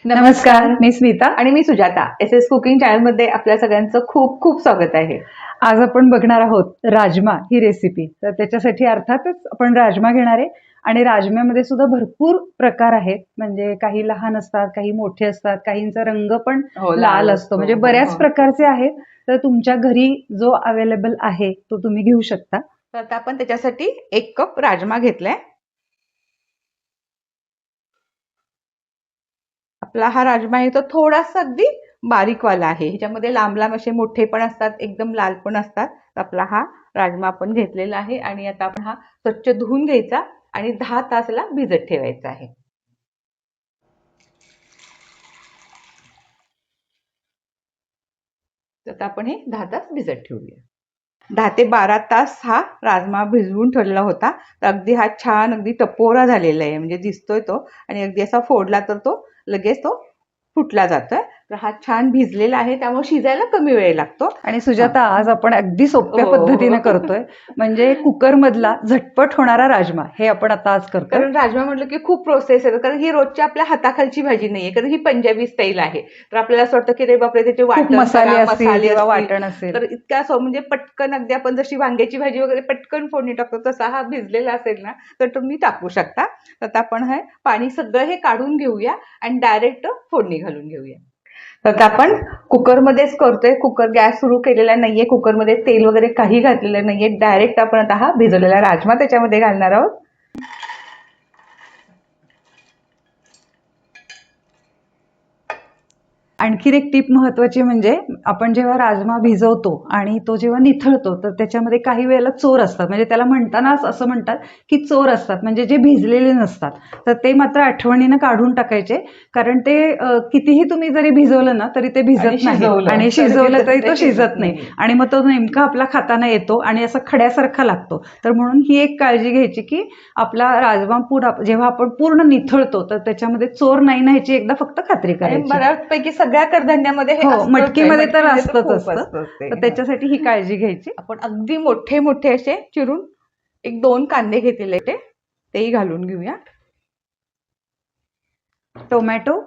नमस्कार, मी स्मिता. आणि मी Sujata. S cooking channel मध्ये आपल्या सगळ्यांचं खूप खूप स्वागत आहे. आज आपण बघणार आहोत राजमा ही रेसिपी. तर त्याच्यासाठी अर्थातच आपण राजमा घेणार आहे आणि राजम्यामध्ये सुद्धा भरपूर प्रकार आहेत. म्हणजे काही लहान असतात, काही मोठे असतात, काहींचा रंग पण हो, लाल असतो. म्हणजे बऱ्याच हो. प्रकारचे आहेत. तर तुमच्या घरी जो अवेलेबल आहे तो तुम्ही घेऊ शकता. तर आता आपण त्याच्यासाठी 1 कप राजमा घेतलाय. आपला हा राजमा आहे तो थोडासा अगदी बारीकवाला आहे. ह्याच्यामध्ये लांब लांब असे मोठे पण असतात, एकदम लाल पण असतात. आपला हा राजमा आपण घेतलेला आहे आणि आता आपण हा स्वच्छ धुवून घ्यायचा आणि 10 तासला भिजत ठेवायचा आहे. तर आता आपण हे 10 तास भिजत ठेवूया. 10 ते 12 तास हा राजमा भिजवून ठेवलेला होता. तर अगदी हा छान अगदी टपोरा झालेला आहे, म्हणजे दिसतोय तो. आणि अगदी असा फोडला तर तो लगेच तो फुटला जातोय. तर हा छान भिजलेला आहे, त्यामुळे शिजायला कमी वेळ लागतो. आणि सुजाता, आज आपण अगदी सोप्या पद्धतीने हो. करतोय. म्हणजे कुकर मधला झटपट होणारा राजमा हे आपण आता आज करतोय. कारण राजमा म्हटलं की खूप प्रोसेस आहे, कारण ही रोजच्या आपल्या हाताखालची भाजी नाहीये, कारण ही पंजाबी स्टाईल आहे. तर आपल्याला असं वाटतं की रे बापरे, त्याचे खूप वाटण मसाले करा, असतील मसाले किंवा असतील. वाटण असेल. तर इतका म्हणजे पटकन अगदी आपण जशी वांग्याची भाजी वगैरे पटकन फोडणी टाकतो, तसा हा भिजलेला असेल ना तर तुम्ही टाकू शकता. तर आता आपण हे पाणी सगळं हे काढून घेऊया आणि डायरेक्ट फोडणी घालून घेऊया. तर आता आपण कुकरमध्येच करतोय. कुकर गॅस सुरू केलेला नाहीये, कुकरमध्ये तेल वगैरे काही घातलेलं नाहीये. डायरेक्ट आपण आता हा भिजवलेला राजमा त्याच्यामध्ये घालणार आहोत. आणखीन एक टीप महत्वाची म्हणजे आपण जेव्हा राजमा भिजवतो आणि तो जेव्हा निथळतो तर त्याच्यामध्ये काही वेळेला चोर असतात. म्हणजे त्याला म्हणतानाच असं म्हणतात की चोर असतात, म्हणजे जे भिजलेले नसतात. तर ते मात्र आठवणीनं काढून टाकायचे, कारण ते कितीही तुम्ही जरी भिजवलं ना तरी ते भिजत नाही आणि शिजवलं तरी तो शिजत नाही आणि मग तो नेमका आपला खाताना येतो आणि असा खड्यासारखा लागतो. तर म्हणून ही एक काळजी घ्यायची की आपला राजमा जेव्हा आपण पूर्ण निथळतो तर त्याच्यामध्ये चोर नाही ना, ह्याची एकदा फक्त खात्री करायची. बऱ्यापैकी सगळ्या कडधान्यामध्ये हे हो, मटकीमध्ये तर मटकीमध्ये असतंच खूप असतं. ते. तर त्याच्यासाठी ही काळजी घ्यायची. आपण अगदी मोठे मोठे असे चिरून 1-2 कांदे घेतलेले तेही घालून घेऊया. टोमॅटो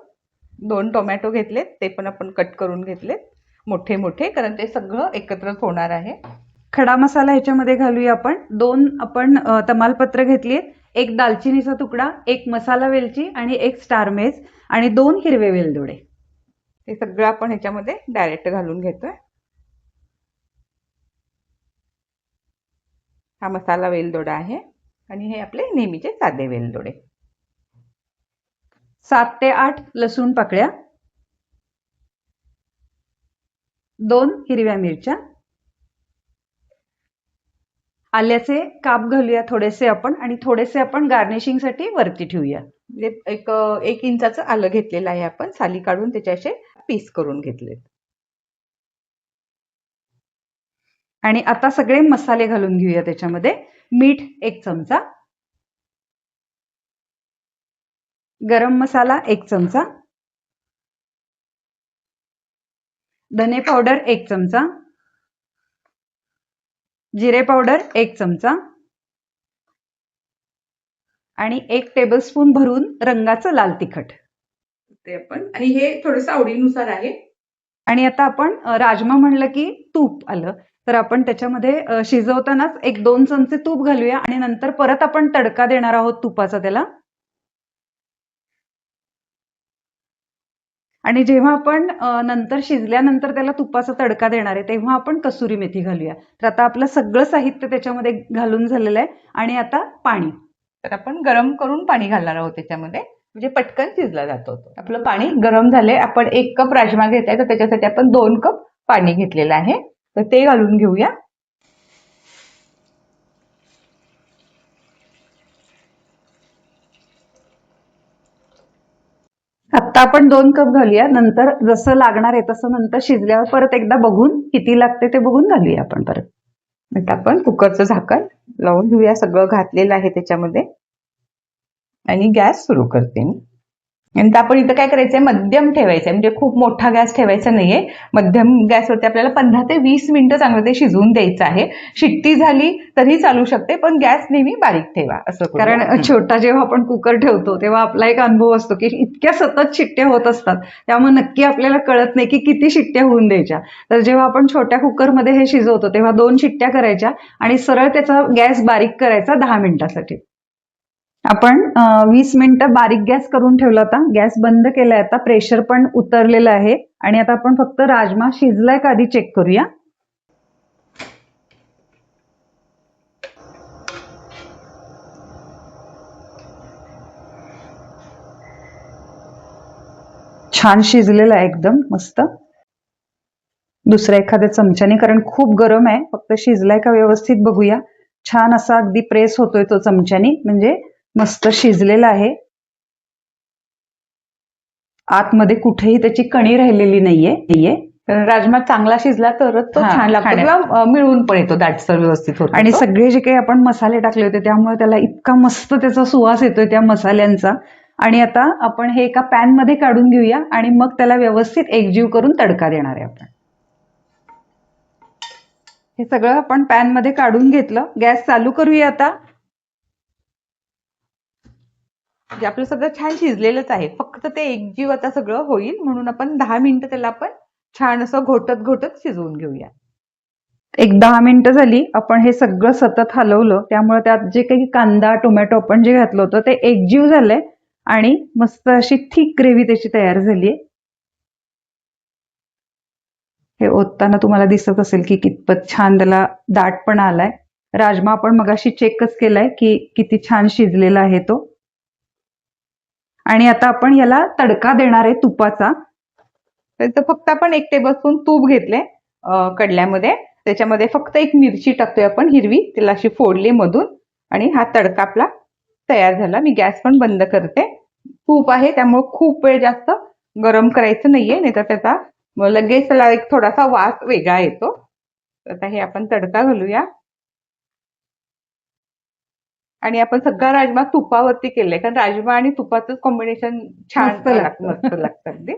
2 टोमॅटो घेतलेत, ते पण आपण कट करून घेतलेत मोठे मोठे, कारण ते सगळं एकत्रच होणार आहे. खडा मसाला ह्याच्यामध्ये घालूया आपण. 2 आपण तमालपत्र घेतलीत, 1 दालचिनीचा तुकडा, 1 मसाला वेलची आणि 1 स्टार मेस आणि 2 हिरवे वेलदोडे. हे सगळं आपण ह्याच्यामध्ये डायरेक्ट घालून घेतोय. हा मसाला वेलदोडा आहे आणि हे आपले नेहमीचे साधे वेलदोडे. 7 ते 8 लसूण पाकळ्या, 2 हिरव्या मिरच्या, आल्याचे काप घालूया थोडेसे आपण आणि थोडेसे आपण गार्निशिंगसाठी वरती ठेवूया. म्हणजे एक इंचाचं आलं घेतलेलं आहे आपण, साली काढून त्याचे असे पीस करून घेतलेत. आणि आता सगळे मसाले घालून घेऊया त्याच्यामध्ये. मीठ 1 चमचा, गरम मसाला 1 चमचा, धने पावडर 1 चमचा, जिरे पावडर 1 चमचा आणि 1 टेबलस्पून भरून रंगाचं लाल तिखट. ते आपण, आणि हे थोडंसं आवडीनुसार आहे. आणि आता आपण राजमा म्हणलं की तूप आलं, तर आपण त्याच्यामध्ये शिजवतानाच 1-2 चमचे तूप घालूया आणि नंतर परत आपण तडका देणार आहोत तुपाचा त्याला. आणि जेव्हा आपण नंतर शिजल्यानंतर त्याला तुपाचा तडका देणार आहे तेव्हा आपण कसुरी मेथी घालूया. तर आता आपलं सगळं साहित्य त्याच्यामध्ये घालून झालेलं आहे आणि आता पाणी. तर आपण गरम करून पाणी घालणार आहोत त्याच्यामध्ये, म्हणजे पटकन शिजला जातो. आपलं पाणी गरम झालंय. आपण 1 कप राजमा घेतलाय, तर त्याच्यासाठी आपण 2 कप पाणी घेतलेलं आहे. तर ते घालून घेऊया. आता आपण 2 कप घालूया. नंतर जसं लागणार आहे तसं नंतर शिजल्यावर परत एकदा बघून किती लागते ते बघून घालूया आपण परत. आता आपण कुकरचं झाकण लावून घेऊया. सगळं घातलेलं आहे त्याच्यामध्ये आणि गॅस सुरू करते मी. आणि आपण इथं काय करायचंय, मध्यम ठेवायचंय, म्हणजे खूप मोठा गॅस ठेवायचा नाहीये. मध्यम गॅसवरती आपल्याला 15 ते 20 मिनिटं चांगलं ते शिजवून द्यायचं आहे. शिट्टी झाली तरी चालू शकते, पण गॅस नेहमी बारीक ठेवा. असं करूया. कारण छोटा जेव्हा आपण कुकर ठेवतो तेव्हा आपला एक अनुभव असतो की इतक्या सतत शिट्ट्या होत असतात, त्यामुळे नक्की आपल्याला कळत नाही की किती शिट्ट्या होऊन द्यायच्या. तर जेव्हा आपण छोट्या कुकरमध्ये हे शिजवतो तेव्हा 2 शिट्ट्या करायच्या आणि सरळ त्याचा गॅस बारीक करायचा 10 मिनिटासाठी. आपण 20 मिनिटं बारीक गॅस करून ठेवला होता. गॅस बंद केलाय आता, प्रेशर पण उतरलेलं आहे आणि आता आपण फक्त राजमा शिजलाय का आधी चेक करूया. छान शिजलेला आहे एकदम मस्त. दुसऱ्या एखाद्या चमच्याने, कारण खूप गरम आहे, फक्त शिजलाय का व्यवस्थित बघूया. छान असा अगदी प्रेस होतोय तो चमच्याने, म्हणजे मस्त शिजलेला आहे. आतमध्ये कुठेही त्याची कणी राहिलेली नाहीये. तर राजमा चांगला शिजला तरच तो हा, छान लागतो खाण्यात. किंवा मिळून पण येतो, दाटसर व्यवस्थित होतो आणि तो. सगळे जे काही आपण मसाले टाकले होते त्यामुळे त्याला इतका मस्त त्याचा सुवास येतोय त्या मसाल्यांचा. आणि आता आपण हे एका पॅन मध्ये काढून घेऊया आणि मग त्याला व्यवस्थित एकजीव करून तडका देणार आहे आपण. हे सगळं आपण पॅन मध्ये काढून घेतलं. गॅस चालू करूया आता. म्हणजे आपलं सगळं छान शिजलेलंच आहे, फक्त ते एकजीव आता सगळं होईल म्हणून आपण 10 मिनिटं त्याला आपण छान असं घोटत घोटत शिजवून घेऊया. एक 10 मिनिटं झाली. आपण हे सगळं सतत हलवलं, त्यामुळे त्यात जे काही कांदा टोमॅटो आपण जे घातलं होतं ते एकजीव झालंय आणि मस्त अशी थिक ग्रेव्ही त्याची तयार झालीय. हे ओतताना तुम्हाला दिसत असेल की कितपत छान त्याला दाटपणा आलाय. राजमा आपण मगाशी चेकच केलाय की किती छान शिजलेला आहे तो. आणि आता आपण याला तडका देणार आहे तुपाचा. तर फक्त आपण 1 टेबलस्पून तूप घेतले कडल्यामध्ये. त्याच्यामध्ये फक्त एक मिरची टाकतोय आपण हिरवी, त्याला अशी फोडली मधून, आणि हा तडका आपला तयार झाला. मी गॅस पण बंद करते. तूप आहे त्यामुळे खूप वेळ जास्त गरम करायचं नाहीये, नाहीतर त्याचा लगेच त्याला एक थोडासा वास वेगळा येतो. आता हे आपण तडका घालूया. आणि आपण सगळा राजमा तुपावरती केलाय, कारण राजमा आणि तुपाचं कॉम्बिनेशन छान मस्त लागतं. मस्त लागतं अगदी.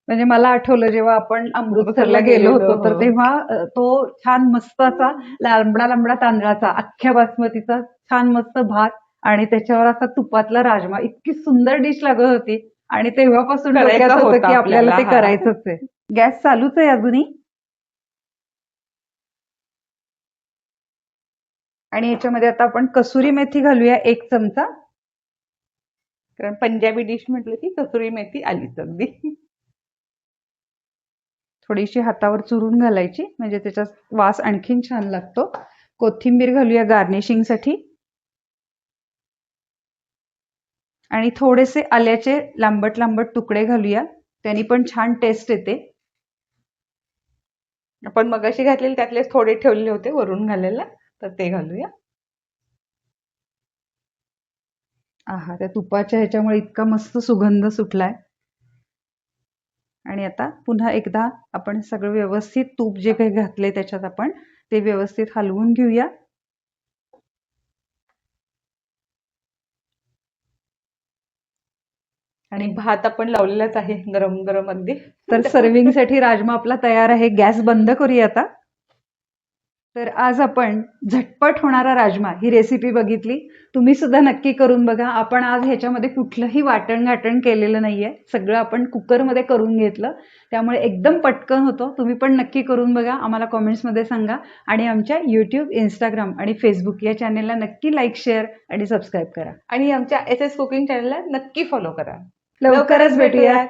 म्हणजे मला आठवलं जेव्हा आपण अमृतसरला अमृतसरला गेलो गेलेलो, होतो तर हो. तेव्हा तो छान मस्त असा लांबडा लांबडा तांदळाचा अख्ख्या बासमतीचा छान मस्त भात आणि त्याच्यावर असा तुपातला राजमा, इतकी सुंदर डिश लागत होती. आणि तेव्हापासून करायचं डोक्यात होतं होतं की आपल्याला ते आपल्याला, हा. करायचंच आहे. गॅस चालूच आहे अजूनही. आणि याच्यामध्ये आता आपण कसुरी मेथी घालूया 1 चमचा. कारण पंजाबी डिश म्हटलं की कसुरी मेथी आलीच अगदी. थोडीशी हातावर चुरून घालायची, म्हणजे त्याचा वास आणखीन छान लागतो. कोथिंबीर घालूया गार्निशिंग साठी. आणि थोडेसे आल्याचे लांबट लांबट तुकडे घालूया, त्यांनी पण छान टेस्ट येते. आपण मगाशी घातलेले त्यातले थोडे ठेवलेले होते वरून घालायला, तर ते घालूया. आहा, त्या तुपाच्या ह्याच्यामुळे इतका मस्त सुगंध सुटलाय. आणि आता पुन्हा एकदा आपण सगळं व्यवस्थित तूप जे काही घातले त्याच्यात आपण ते व्यवस्थित हलवून घेऊया. आणि भात आपण लावलेलाच आहे गरम गरम अगदी. तर सर्विंग साठी राजमा आपला तयार आहे. गॅस बंद करूया आता. तर आज आपण झटपट होणारा राजमा ही रेसिपी बघितली. तुम्ही सुद्धा नक्की करून बघा. आपण आज ह्याच्यामध्ये कुठलंही वाटण घाटण केलेलं नाहीये, सगळं आपण कुकरमध्ये करून घेतलं, त्यामुळे एकदम पटकन होतो. तुम्ही पण नक्की करून बघा, आम्हाला कमेंट्समध्ये सांगा. आणि आमच्या YouTube, Instagram आणि Facebook या चॅनेलला नक्की लाईक, शेअर आणि सबस्क्राईब करा. आणि आमच्या SS कुकिंग चॅनलला नक्की फॉलो करा. लवकरच भेटूया.